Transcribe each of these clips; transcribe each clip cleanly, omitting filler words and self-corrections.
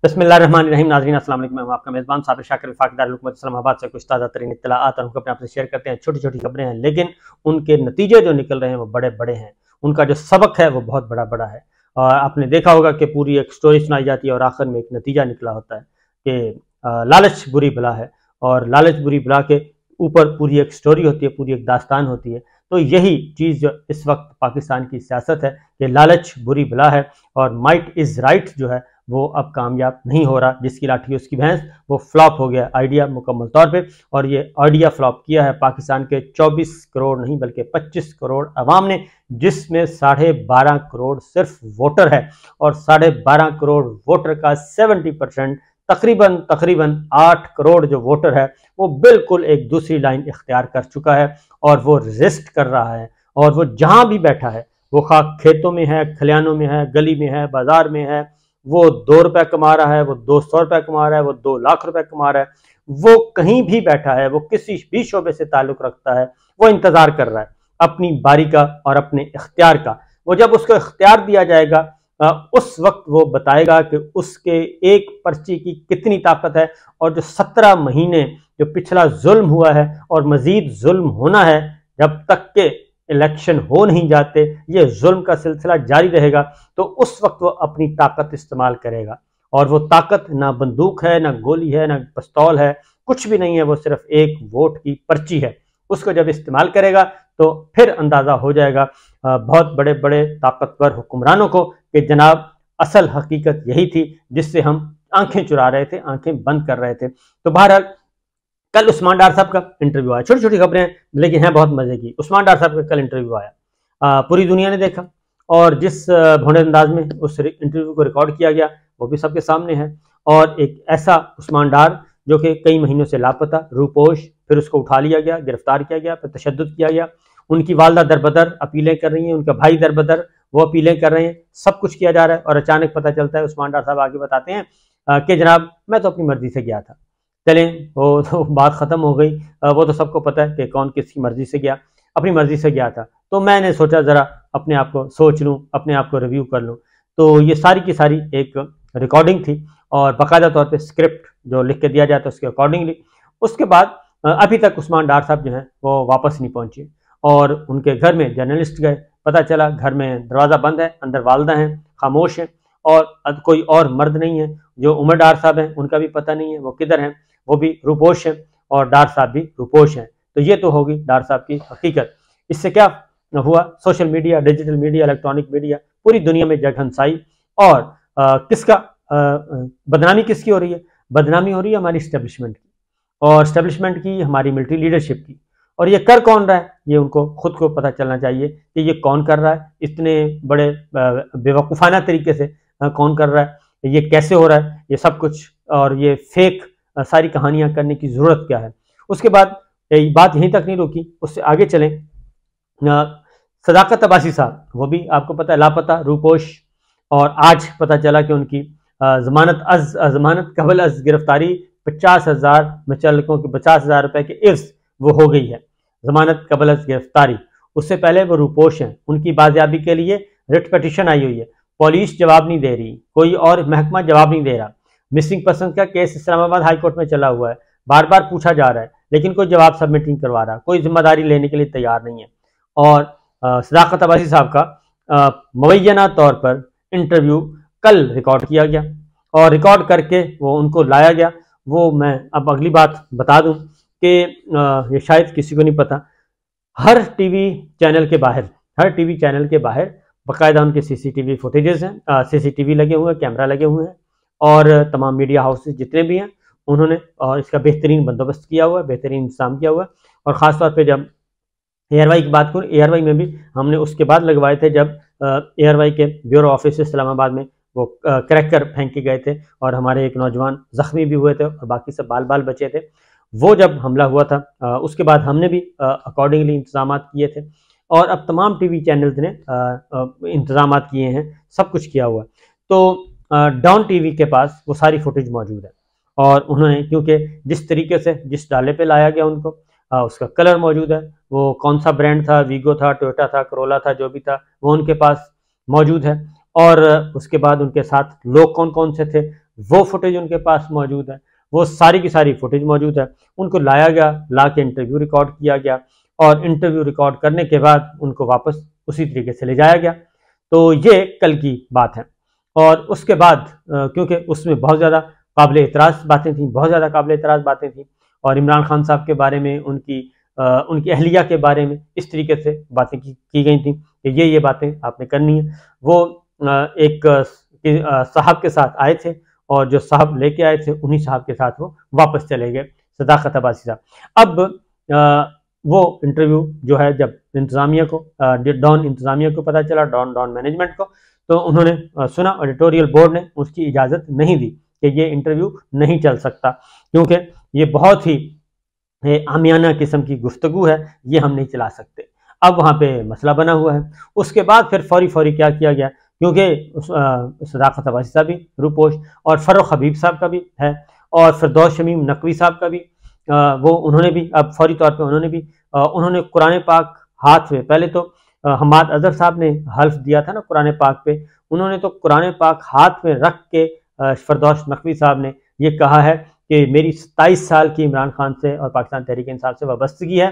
बिस्मिल्लाहिर्रहमानिर्रहीम। नाज़रीन अस्सलाम वालेकुम। मैं हूं आपका मेज़बान साबिर शाकिर वफाक़दार हुकूमत इस्लामाबाद से कुछ ताज़ा तरीन इत्तलाआत और अपने आपसे शेयर करते हैं। छोटी छोटी खबरें हैं लेकिन उनके नतीजे जो निकल रहे हैं वो बड़े बड़े हैं, उनका जो सबक है वो बहुत बड़ा बड़ा है। और आपने देखा होगा कि पूरी एक स्टोरी सुनाई जाती है और आखिर में एक नतीजा निकला होता है कि लालच बुरी बला है, और लालच बुरी बला के ऊपर पूरी एक स्टोरी होती है, पूरी एक दास्तान होती है। तो यही चीज़ जो इस वक्त पाकिस्तान की सियासत है कि लालच बुरी बला है और माइट इज़ राइट जो है वो अब कामयाब नहीं हो रहा। जिसकी लाठी उसकी भैंस, वो फ्लॉप हो गया आइडिया मुकम्मल तौर पे। और ये आइडिया फ्लॉप किया है पाकिस्तान के 24 करोड़ नहीं बल्कि 25 करोड़ अवाम ने, जिसमें 12.5 करोड़ सिर्फ वोटर है। और 12.5 करोड़ वोटर का 70% तकरीबन 8 करोड़ जो वोटर है वो बिल्कुल एक दूसरी लाइन इख्तियार कर चुका है और वो रेजिस्ट कर रहा है। और वो जहां भी बैठा है, वो खा खेतों में है, खलियानों में है, गली में है, बाजार में है, वो 2 रुपए कमा रहा है, वो 200 रुपए कमा रहा है, वो 2 लाख रुपए कमा रहा है, वो कहीं भी बैठा है, वो किसी भी शोबे से ताल्लुक रखता है, वो इंतजार कर रहा है अपनी बारी का और अपने इख्तियार का। वो जब उसको इख्तियार दिया जाएगा उस वक्त वो बताएगा कि उसके एक पर्ची की कितनी ताकत है। और जो 17 महीने जो पिछला जुल्म हुआ है और मजीद जुल्म होना है, जब तक के इलेक्शन हो नहीं जाते, ये जुल्म का सिलसिला जारी रहेगा, तो उस वक्त वो अपनी ताकत इस्तेमाल करेगा। और वो ताकत ना बंदूक है, ना गोली है, ना पिस्तौल है, कुछ भी नहीं है, वो सिर्फ एक वोट की पर्ची है। उसको जब इस्तेमाल करेगा तो फिर अंदाजा हो जाएगा बहुत बड़े बड़े ताकतवर हुक्मरानों को कि जनाब असल हकीकत यही थी जिससे हम आंखें चुरा रहे थे, आंखें बंद कर रहे थे। तो बहरहाल कल उस्मान डार साहब का इंटरव्यू आया। छोटी छोटी खबरें हैं लेकिन हैं बहुत मजे की। उस्मान डार साहब का कल इंटरव्यू आया, पूरी दुनिया ने देखा, और जिस भोंडे अंदाज में उस इंटरव्यू को रिकॉर्ड किया गया वो भी सबके सामने है। और एक ऐसा उस्मान डार जो कि कई महीनों से लापता, रूपोश, फिर उसको उठा लिया गया, गिरफ्तार किया गया, फिर तशद्दुद किया गया। उनकी वालदा दरबदर अपीलें कर रही हैं, उनका भाई दरबदर वो अपीलें कर रहे हैं, सब कुछ किया जा रहा है। और अचानक पता चलता है, उस्मान डार साहब आगे बताते हैं कि जनाब मैं तो अपनी मर्जी से गया था। चलें, वो तो बात ख़त्म हो गई। वो तो सबको पता है कि कौन किसकी मर्जी से गया, अपनी मर्जी से गया था। तो मैंने सोचा ज़रा अपने आप को सोच लूँ, अपने आप को रिव्यू कर लूँ। तो ये सारी की सारी एक रिकॉर्डिंग थी और बाकायदा तौर पे स्क्रिप्ट जो लिख के दिया जाता है उसके अकॉर्डिंगली। उसके बाद अभी तक उस्मान डार साहब जो हैं वो वापस नहीं पहुँचे और उनके घर में जर्नलिस्ट गए। पता चला घर में दरवाज़ा बंद है, अंदर वालदा हैं, खामोश हैं, और कोई और मर्द नहीं है। जो उमर डार साहब हैं उनका भी पता नहीं है वो किधर हैं, वो भी रूपोश हैं और डार साहब भी रूपोश हैं। तो ये तो होगी डार साहब की हकीकत। इससे क्या हुआ, social media, digital media, electronic media, पूरी दुनिया में जगहंसाई। और किसका बदनामी किसकी हो रही है? बदनामी हो रही है हमारी इस्टेब्लिशमेंट की, और इस्टेब्लिशमेंट की, हमारी मिलिट्री लीडरशिप की। और ये कर कौन रहा है, ये उनको खुद को पता चलना चाहिए कि ये कौन कर रहा है, इतने बड़े बेवकूफ़ाना तरीके से कौन कर रहा है, ये कैसे हो रहा है, ये सब कुछ, और ये फेक सारी कहानियां करने की ज़रूरत क्या है। उसके बाद बात यहीं तक नहीं रुकी, उससे आगे चलें। सदाकत अब्बासी साहब, वो भी आपको पता है लापता, रूपोश। और आज पता चला कि उनकी जमानत कबल अज गिरफ्तारी 50,000 मुचल्लकों के 50,000 रुपए के इर्स वो हो गई है, जमानत कबल अज गिरफ्तारी। उससे पहले वो रूपोश हैं, उनकी बाजियाबी के लिए रिट पटिशन आई हुई है, पुलिस जवाब नहीं दे रही, कोई और महकमा जवाब नहीं दे रहा। मिसिंग पर्सन का केस इस्लामाबाद हाई कोर्ट में चला हुआ है, बार बार पूछा जा रहा है लेकिन कोई जवाब सबमिट नहीं करवा रहा, कोई जिम्मेदारी लेने के लिए तैयार नहीं है। और सदाकत अब्बासी साहब का मुबैना तौर पर इंटरव्यू कल रिकॉर्ड किया गया और रिकॉर्ड करके वो उनको लाया गया। वो मैं अब अगली बात बता दूं कि ये शायद किसी को नहीं पता, हर टीवी चैनल के बाहर बाकायदा उनके सीसीटीवी फुटेजेस हैं, सीसीटीवी लगे हुए हैं, कैमरा लगे हुए हैं, और तमाम मीडिया हाउसेस जितने भी हैं उन्होंने और इसका बेहतरीन बंदोबस्त किया हुआ है, बेहतरीन इंतजाम किया हुआ है। और ख़ासतौर पे जब एयरवाई की बात करूँ, एयरवाई में भी हमने उसके बाद लगवाए थे जब एयरवाई के ब्यूरो ऑफिस इस्लामाबाद में वो क्रैकर फेंक के गए थे और हमारे एक नौजवान ज़ख्मी भी हुए थे और बाकी सब बाल बाल बचे थे। वो जब हमला हुआ था उसके बाद हमने भी अकॉर्डिंगली इंतजाम किए थे, और अब तमाम टीवी चैनल्स ने इंतजाम किए हैं, सब कुछ किया हुआ है। तो डॉन टीवी के पास वो सारी फुटेज मौजूद है, और उन्होंने क्योंकि जिस तरीके से जिस डाले पे लाया गया उनको उसका कलर मौजूद है, वो कौन सा ब्रांड था, वीगो था, टोयोटा था, करोला था, जो भी था वो उनके पास मौजूद है। और उसके बाद उनके साथ लोग कौन कौन से थे वो फुटेज उनके पास मौजूद है, वो सारी की सारी फुटेज मौजूद है। उनको लाया गया, ला के इंटरव्यू रिकॉर्ड किया गया और इंटरव्यू रिकॉर्ड करने के बाद उनको वापस उसी तरीके से ले जाया गया। तो ये कल की बात है। और उसके बाद क्योंकि उसमें बहुत ज़्यादा काबिल एतराज़ बातें थी, बहुत ज़्यादा काबिल एतराज़ बातें थी, और इमरान खान साहब के बारे में, उनकी अहलिया के बारे में इस तरीके से बातें की गई थी कि ये बातें आपने करनी है। वो एक साहब के साथ आए थे और जो साहब लेके आए थे उन्हीं साहब के साथ वो वापस चले गए, सदाकत अब्बासी साहब। अब वो इंटरव्यू जो है जब इंतज़ामिया को, डॉन इंतज़ामिया को पता चला, डॉन मैनेजमेंट को, तो उन्होंने सुना, एडिटोरियल बोर्ड ने उसकी इजाज़त नहीं दी कि ये इंटरव्यू नहीं चल सकता, क्योंकि ये बहुत ही आमियाना किस्म की गुफ्तगू है, ये हम नहीं चला सकते। अब वहाँ पे मसला बना हुआ है। उसके बाद फिर फौरी क्या किया गया, क्योंकि सदाकत अब्बासी साहब भी रूपोश, और फ़र्रुख हबीब साहब का भी है, और फिरदौस शमीम नकवी साहब का भी वो उन्होंने भी अब फौरी तौर पे उन्होंने कुरान पाक हाथ में, पहले तो हमाद अजहर साहब ने हल्फ दिया था ना कुरान पाक पे, उन्होंने तो कुरान पाक हाथ में रख के फिरदौस नकवी साहब ने ये कहा है कि मेरी 27 साल की इमरान खान से और पाकिस्तान तहरीक इंसाफ से वाबस्तगी है,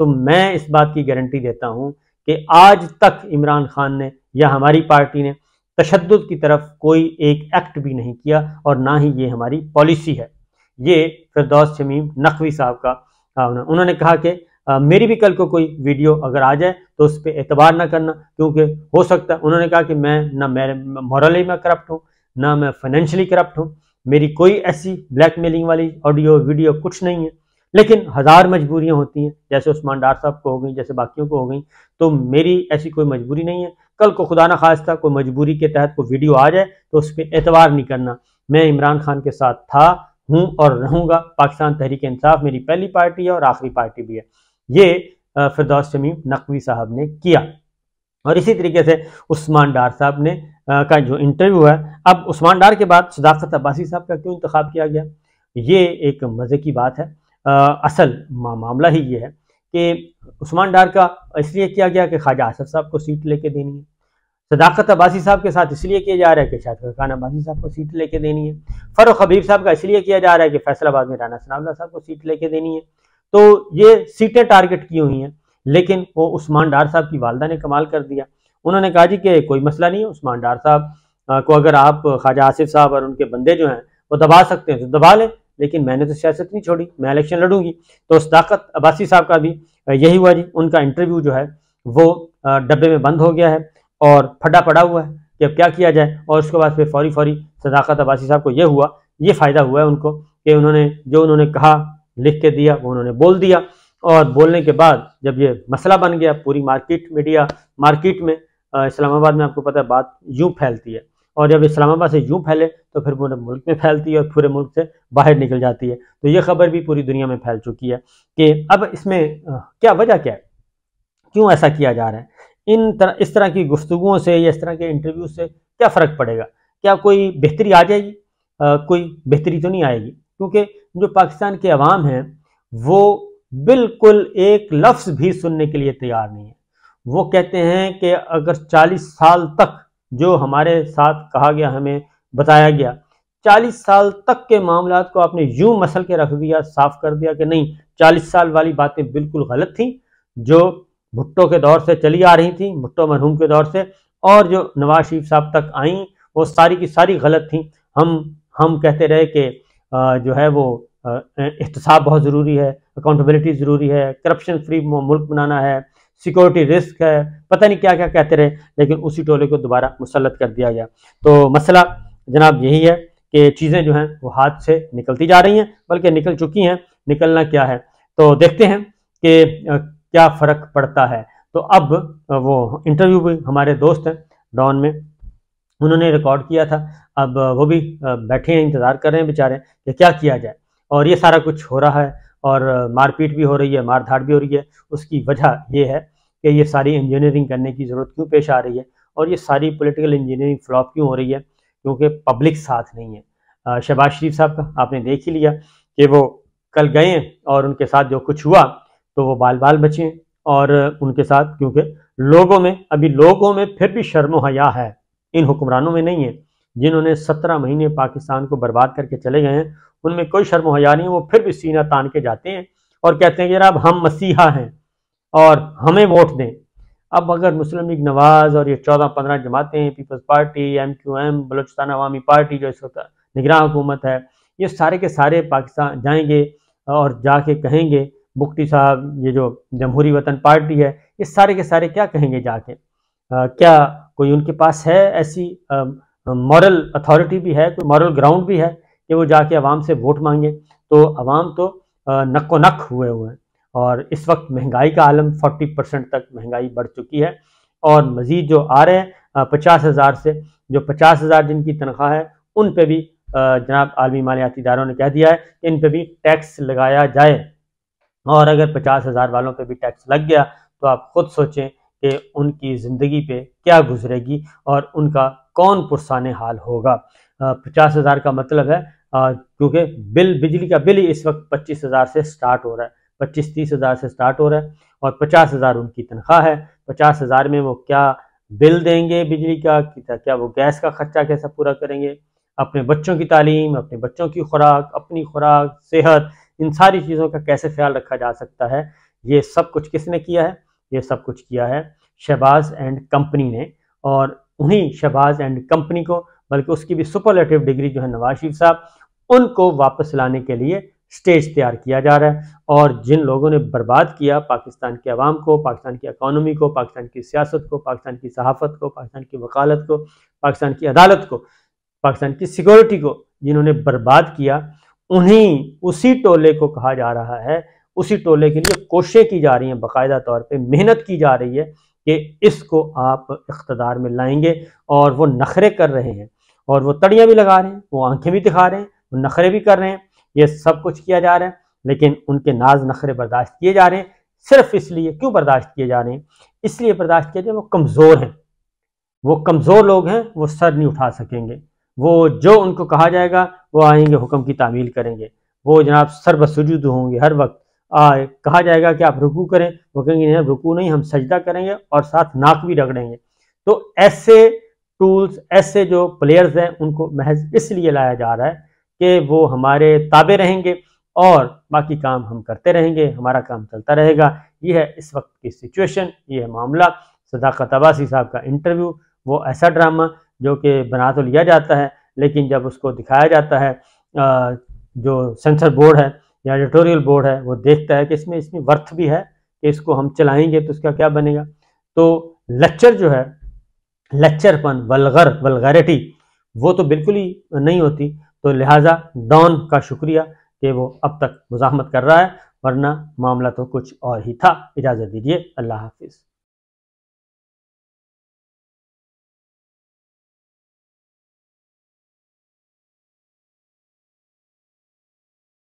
तो मैं इस बात की गारंटी देता हूँ कि आज तक इमरान खान ने या हमारी पार्टी ने तशद्दुद की तरफ कोई एक एक्ट भी नहीं किया, और ना ही ये हमारी पॉलिसी है। ये फिरदौस शमीम नकवी साहब का उन्होंने कहा कि मेरी भी कल को कोई वीडियो अगर आ जाए तो उस पर एतबार ना करना, क्योंकि हो सकता है, उन्होंने कहा कि मैं ना मॉरली में करप्ट हूँ, ना मैं फाइनेंशियली करप्ट हूँ, मेरी कोई ऐसी ब्लैकमेलिंग वाली ऑडियो वीडियो कुछ नहीं है, लेकिन हज़ार मजबूरियां होती हैं, जैसे उस्मान डार साहब को हो गई, जैसे बाकियों को हो गई, तो मेरी ऐसी कोई मजबूरी नहीं है। कल को खुदा ना खास्ता कोई मजबूरी के तहत कोई वीडियो आ जाए तो उस पर एतबार नहीं करना। मैं इमरान खान के साथ था, हूँ और रहूँगा। पाकिस्तान तहरीक इंसाफ मेरी पहली पार्टी है और आखिरी पार्टी भी है। ये फिरदौस शमीम नकवी साहब ने किया। और इसी तरीके से उस्मान डार साहब ने का जो इंटरव्यू है, अब उस्मान डार के बाद सदाकत अब्बासी साहब का क्यों इंतखाब किया गया, ये एक मज़े की बात है। असल मामला ही ये है कि उस्मान डार का इसलिए किया गया कि ख्वाजा आसिफ साहब को सीट लेके देनी है। सदाकत अब्बासी साहब के साथ इसलिए किया जा रहा है कि शायद खान अब्बासी साहब को सीट लेके देनी है। फ़र्रुख हबीब साहब का इसलिए किया जा रहा है कि फैसलाबाद में राना सनाउल्लाह साहब को सीट लेके देनी है। तो ये सीटें टारगेट की हुई हैं, लेकिन वो उस्मान डार साहब की वालदा ने कमाल कर दिया। उन्होंने कहा जी कि कोई मसला नहीं है, उस्मान डार साहब को अगर आप ख्वाजा आसिफ साहब और उनके बंदे जो हैं वो दबा सकते हैं तो दबा लें, लेकिन मैंने तो सियासत नहीं छोड़ी, मैं इलेक्शन लड़ूंगी। तो सदाकत अब्बासी साहब का भी यही हुआ जी। उनका इंटरव्यू जो है वो डब्बे में बंद हो गया है और फटा पड़ा हुआ है कि अब क्या किया जाए। और उसके बाद फिर फौरी सदाकत अब्बासी साहब को ये फ़ायदा हुआ है उनको कि उन्होंने कहा, लिख के दिया, वो उन्होंने बोल दिया। और बोलने के बाद जब ये मसला बन गया, पूरी मार्केट में इस्लामाबाद में आपको पता है बात यूँ फैलती है, और जब इस्लामाबाद से यूँ फैले तो फिर पूरे मुल्क में फैलती है और पूरे मुल्क से बाहर निकल जाती है। तो ये खबर भी पूरी दुनिया में फैल चुकी है कि अब इसमें क्या वजह क्या है, क्यों ऐसा किया जा रहा है। इस तरह की गुफ्तगुओं से या इस तरह के इंटरव्यू से क्या फ़र्क पड़ेगा, क्या कोई बेहतरी आ जाएगी? कोई बेहतरी तो नहीं आएगी, क्योंकि जो पाकिस्तान के अवाम हैं वो बिल्कुल एक लफ्ज़ भी सुनने के लिए तैयार नहीं है। वो कहते हैं कि अगर 40 साल तक जो हमारे साथ कहा गया, हमें बताया गया, 40 साल तक के मामलात को आपने यूं मसल के रख दिया, साफ कर दिया कि नहीं, 40 साल वाली बातें बिल्कुल गलत थी, जो भुट्टो के दौर से चली आ रही थी, भुट्टो मरहूम के दौर से, और जो नवाज शरीफ साहब तक आई वो सारी की सारी गलत थी। हम कहते रहे कि जो है वो एहतसाब बहुत ज़रूरी है, अकाउंटेबिलिटी ज़रूरी है, करप्शन फ्री मुल्क बनाना है, सिक्योरिटी रिस्क है, पता नहीं क्या क्या कहते रहे, लेकिन उसी टोले को दोबारा मुसल्लत कर दिया गया। तो मसला जनाब यही है कि चीज़ें जो हैं वो हाथ से निकलती जा रही हैं, बल्कि निकल चुकी हैं। निकलना क्या है तो देखते हैं कि क्या फ़र्क पड़ता है। तो अब वो इंटरव्यू भी हमारे दोस्त हैं डॉन में, उन्होंने रिकॉर्ड किया था। अब वो भी बैठे हैं, इंतज़ार कर रहे हैं बेचारे कि क्या किया जाए। और ये सारा कुछ हो रहा है और मारपीट भी हो रही है, मारधाड़ भी हो रही है। उसकी वजह ये है कि ये सारी इंजीनियरिंग करने की ज़रूरत क्यों पेश आ रही है, और ये सारी पॉलिटिकल इंजीनियरिंग फ्लॉप क्यों हो रही है, क्योंकि पब्लिक साथ नहीं है। शहबाज शरीफ साहब का आपने देख ही लिया कि वो कल गए और उनके साथ जो कुछ हुआ तो वो बाल बचे, और उनके साथ क्योंकि लोगों में फिर भी शर्म हया है, इन हुक्मरानों में नहीं है। जिन्होंने 17 महीने पाकिस्तान को बर्बाद करके चले गए हैं, उनमें कोई शर्म हया नहीं, वो फिर भी सीना तान के जाते हैं और कहते हैं कि जनाब हम मसीहा हैं और हमें वोट दें। अब अगर मुस्लिम लीग नवाज और ये 14-15 जमातें, पीपल्स पार्टी, MQM, बलोचिस्तान अवामी पार्टी जो इस वक्त निगरान हुकूमत है, ये सारे के सारे पाकिस्तान जाएंगे और जाके कहेंगे, मुफ्ती साहब, ये जो जमहूरी वतन पार्टी है, ये सारे के सारे क्या कहेंगे जाके? क्या कोई उनके पास है ऐसी मॉरल अथॉरिटी भी है, कोई मॉरल ग्राउंड भी है कि वो जाके अवाम से वोट मांगे? तो अवाम तो नक्को नक हुए हैं और इस वक्त महंगाई का आलम 40% तक महंगाई बढ़ चुकी है और मज़ीद जो आ रहे हैं 50,000 से, जो 50,000 जिनकी तनख्वाह है, उन पे भी जनाब आलमी मालियाती इदारों ने कह दिया है कि इन पे भी टैक्स लगाया जाए। और अगर 50,000 वालों पे भी टैक्स लग गया तो आप खुद सोचें कि उनकी ज़िंदगी पे क्या गुजरेगी और उनका कौन पुरसाने हाल होगा। 50,000 का मतलब है, क्योंकि बिजली का बिल ही इस वक्त 25,000 से स्टार्ट हो रहा है, 25-30 हज़ार से स्टार्ट हो रहा है और 50,000 उनकी तनख्वाह है। 50,000 में वो क्या बिल देंगे बिजली का, क्या वो गैस का खर्चा कैसा पूरा करेंगे, अपने बच्चों की तालीम, अपने बच्चों की खुराक, अपनी खुराक, सेहत, इन सारी चीज़ों का कैसे ख्याल रखा जा सकता है? ये सब कुछ किसने किया है? ये सब कुछ किया है शहबाज एंड कंपनी ने। और उन्हीं शहबाज एंड कंपनी को, बल्कि उसकी भी सुपरलेटिव डिग्री जो है नवाज शरीफ साहब, उनको वापस लाने के लिए स्टेज तैयार किया जा रहा है। और जिन लोगों ने बर्बाद किया पाकिस्तान के अवाम को, पाकिस्तान की इकॉनमी को, पाकिस्तान की सियासत को, पाकिस्तान की सहाफ़त को, पाकिस्तान की वकालत को, पाकिस्तान की अदालत को, पाकिस्तान की सिक्योरिटी को जिन्होंने बर्बाद किया, उसी टोले को कहा जा रहा है, उसी टोले के लिए कोशिशें की जा रही हैं, बाकायदा तौर पे मेहनत की जा रही है कि इसको आप इख्तदार में लाएंगे। और वो नखरे कर रहे हैं और वो तड़ियाँ भी लगा रहे हैं, वो आंखें भी दिखा रहे हैं, वो नखरे भी कर रहे हैं, ये सब कुछ किया जा रहा है। लेकिन उनके नाज नखरे बर्दाश्त किए जा रहे हैं सिर्फ इसलिए। क्यों बर्दाश्त किए जा रहे हैं? इसलिए बर्दाश्त किए जा रहे हैं, वो कमज़ोर हैं, वो कमज़ोर लोग हैं, वो सर नहीं उठा सकेंगे। वो जो उनको कहा जाएगा वो आएंगे, हुक्म की तामील करेंगे, वो जनाब सर बसुजूद होंगे हर वक्त। कहा जाएगा कि आप रुकू करें, वो कहेंगे नहीं रुकू नहीं, हम सजदा करेंगे और साथ नाक भी रगड़ेंगे। तो ऐसे टूल्स, ऐसे जो प्लेयर्स हैं, उनको महज इसलिए लाया जा रहा है कि वो हमारे ताबे रहेंगे और बाकी काम हम करते रहेंगे, हमारा काम चलता रहेगा। ये है इस वक्त की सिचुएशन, ये है मामला। सदाकत अब्बासी साहब का इंटरव्यू, वो ऐसा ड्रामा जो कि बना तो लिया जाता है, लेकिन जब उसको दिखाया जाता है, जो सेंसर बोर्ड है या एडिटोरियल बोर्ड है, वो देखता है कि इसमें इतनी वर्थ भी है कि इसको हम चलाएंगे तो इसका क्या बनेगा। तो लेक्चर जो है, लेक्चरपन, वल्गैरिटी, वो तो बिल्कुल ही नहीं होती। तो लिहाजा डॉन का शुक्रिया कि वो अब तक मुज़ाहमत कर रहा है, वरना मामला तो कुछ और ही था। इजाज़त दीजिए, अल्लाह हाफिज़।